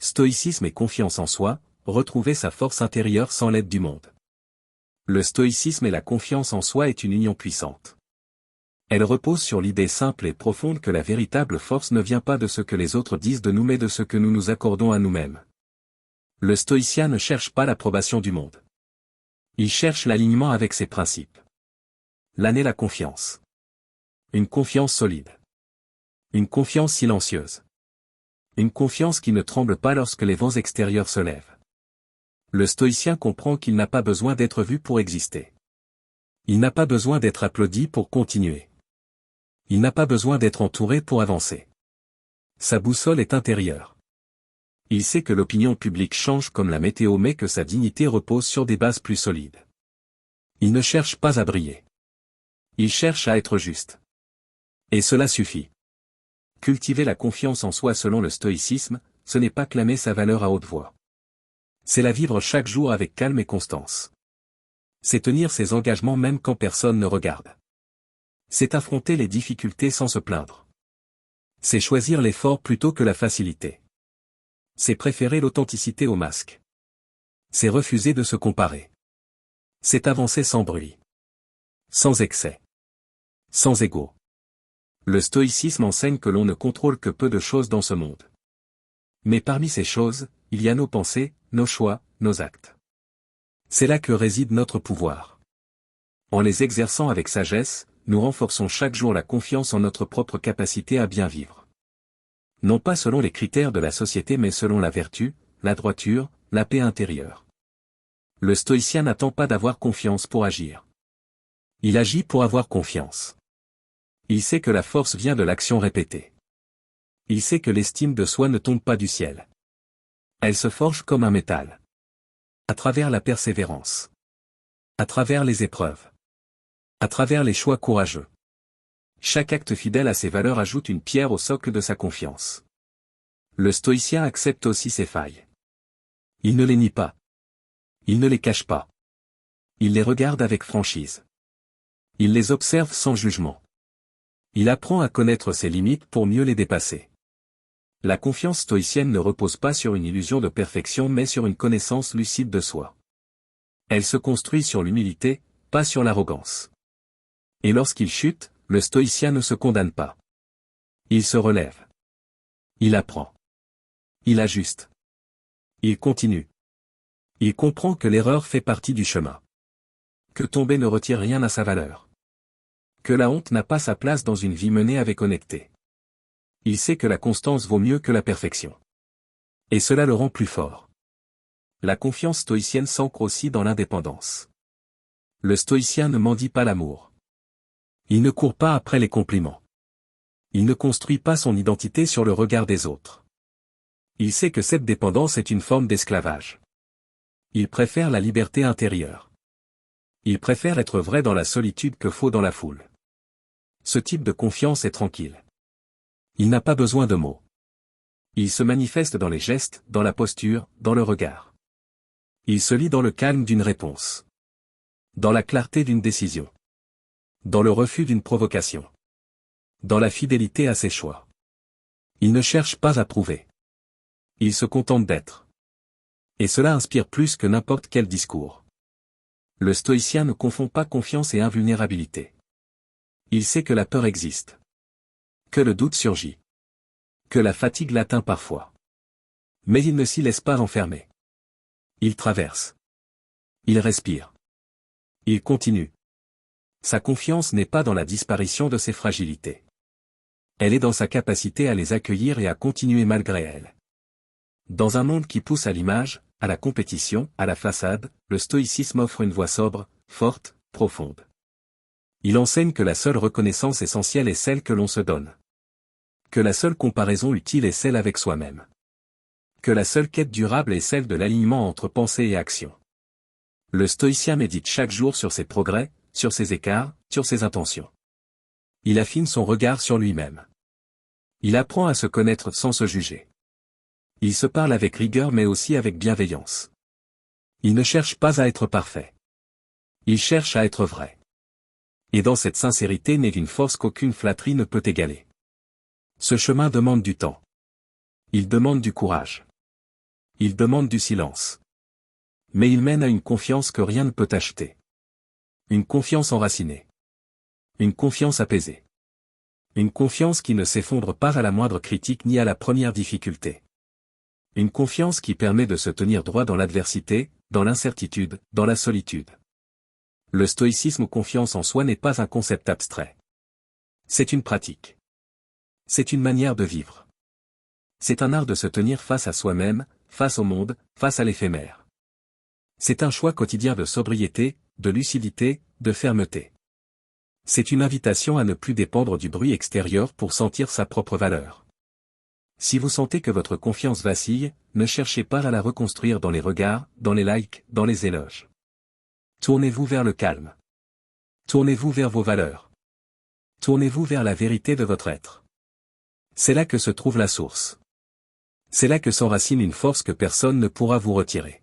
Stoïcisme et confiance en soi, retrouver sa force intérieure sans l'aide du monde. Le stoïcisme et la confiance en soi est une union puissante. Elle repose sur l'idée simple et profonde que la véritable force ne vient pas de ce que les autres disent de nous mais de ce que nous nous accordons à nous-mêmes. Le stoïcien ne cherche pas l'approbation du monde. Il cherche l'alignement avec ses principes. L'année la confiance. Une confiance solide. Une confiance silencieuse. Une confiance qui ne tremble pas lorsque les vents extérieurs se lèvent. Le stoïcien comprend qu'il n'a pas besoin d'être vu pour exister. Il n'a pas besoin d'être applaudi pour continuer. Il n'a pas besoin d'être entouré pour avancer. Sa boussole est intérieure. Il sait que l'opinion publique change comme la météo mais que sa dignité repose sur des bases plus solides. Il ne cherche pas à briller. Il cherche à être juste. Et cela suffit. Cultiver la confiance en soi selon le stoïcisme, ce n'est pas clamer sa valeur à haute voix. C'est la vivre chaque jour avec calme et constance. C'est tenir ses engagements même quand personne ne regarde. C'est affronter les difficultés sans se plaindre. C'est choisir l'effort plutôt que la facilité. C'est préférer l'authenticité au masque. C'est refuser de se comparer. C'est avancer sans bruit. Sans excès. Sans ego. Le stoïcisme enseigne que l'on ne contrôle que peu de choses dans ce monde. Mais parmi ces choses, il y a nos pensées, nos choix, nos actes. C'est là que réside notre pouvoir. En les exerçant avec sagesse, nous renforçons chaque jour la confiance en notre propre capacité à bien vivre. Non pas selon les critères de la société mais selon la vertu, la droiture, la paix intérieure. Le stoïcien n'attend pas d'avoir confiance pour agir. Il agit pour avoir confiance. Il sait que la force vient de l'action répétée. Il sait que l'estime de soi ne tombe pas du ciel. Elle se forge comme un métal. À travers la persévérance. À travers les épreuves. À travers les choix courageux. Chaque acte fidèle à ses valeurs ajoute une pierre au socle de sa confiance. Le stoïcien accepte aussi ses failles. Il ne les nie pas. Il ne les cache pas. Il les regarde avec franchise. Il les observe sans jugement. Il apprend à connaître ses limites pour mieux les dépasser. La confiance stoïcienne ne repose pas sur une illusion de perfection mais sur une connaissance lucide de soi. Elle se construit sur l'humilité, pas sur l'arrogance. Et lorsqu'il chute, le stoïcien ne se condamne pas. Il se relève. Il apprend. Il ajuste. Il continue. Il comprend que l'erreur fait partie du chemin. Que tomber ne retire rien à sa valeur. Que la honte n'a pas sa place dans une vie menée avec honnêteté. Il sait que la constance vaut mieux que la perfection. Et cela le rend plus fort. La confiance stoïcienne s'ancre aussi dans l'indépendance. Le stoïcien ne mendie pas l'amour. Il ne court pas après les compliments. Il ne construit pas son identité sur le regard des autres. Il sait que cette dépendance est une forme d'esclavage. Il préfère la liberté intérieure. Il préfère être vrai dans la solitude que faux dans la foule. Ce type de confiance est tranquille. Il n'a pas besoin de mots. Il se manifeste dans les gestes, dans la posture, dans le regard. Il se lie dans le calme d'une réponse. Dans la clarté d'une décision. Dans le refus d'une provocation. Dans la fidélité à ses choix. Il ne cherche pas à prouver. Il se contente d'être. Et cela inspire plus que n'importe quel discours. Le stoïcien ne confond pas confiance et invulnérabilité. Il sait que la peur existe. Que le doute surgit. Que la fatigue l'atteint parfois. Mais il ne s'y laisse pas enfermer. Il traverse. Il respire. Il continue. Sa confiance n'est pas dans la disparition de ses fragilités. Elle est dans sa capacité à les accueillir et à continuer malgré elles. Dans un monde qui pousse à l'image, à la compétition, à la façade, le stoïcisme offre une voie sobre, forte, profonde. Il enseigne que la seule reconnaissance essentielle est celle que l'on se donne. Que la seule comparaison utile est celle avec soi-même. Que la seule quête durable est celle de l'alignement entre pensée et action. Le stoïcien médite chaque jour sur ses progrès, sur ses écarts, sur ses intentions. Il affine son regard sur lui-même. Il apprend à se connaître sans se juger. Il se parle avec rigueur mais aussi avec bienveillance. Il ne cherche pas à être parfait. Il cherche à être vrai. Et dans cette sincérité naît une force qu'aucune flatterie ne peut égaler. Ce chemin demande du temps. Il demande du courage. Il demande du silence. Mais il mène à une confiance que rien ne peut acheter. Une confiance enracinée. Une confiance apaisée. Une confiance qui ne s'effondre pas à la moindre critique ni à la première difficulté. Une confiance qui permet de se tenir droit dans l'adversité, dans l'incertitude, dans la solitude. Le stoïcisme ou confiance en soi n'est pas un concept abstrait. C'est une pratique. C'est une manière de vivre. C'est un art de se tenir face à soi-même, face au monde, face à l'éphémère. C'est un choix quotidien de sobriété, de lucidité, de fermeté. C'est une invitation à ne plus dépendre du bruit extérieur pour sentir sa propre valeur. Si vous sentez que votre confiance vacille, ne cherchez pas à la reconstruire dans les regards, dans les likes, dans les éloges. Tournez-vous vers le calme. Tournez-vous vers vos valeurs. Tournez-vous vers la vérité de votre être. C'est là que se trouve la source. C'est là que s'enracine une force que personne ne pourra vous retirer.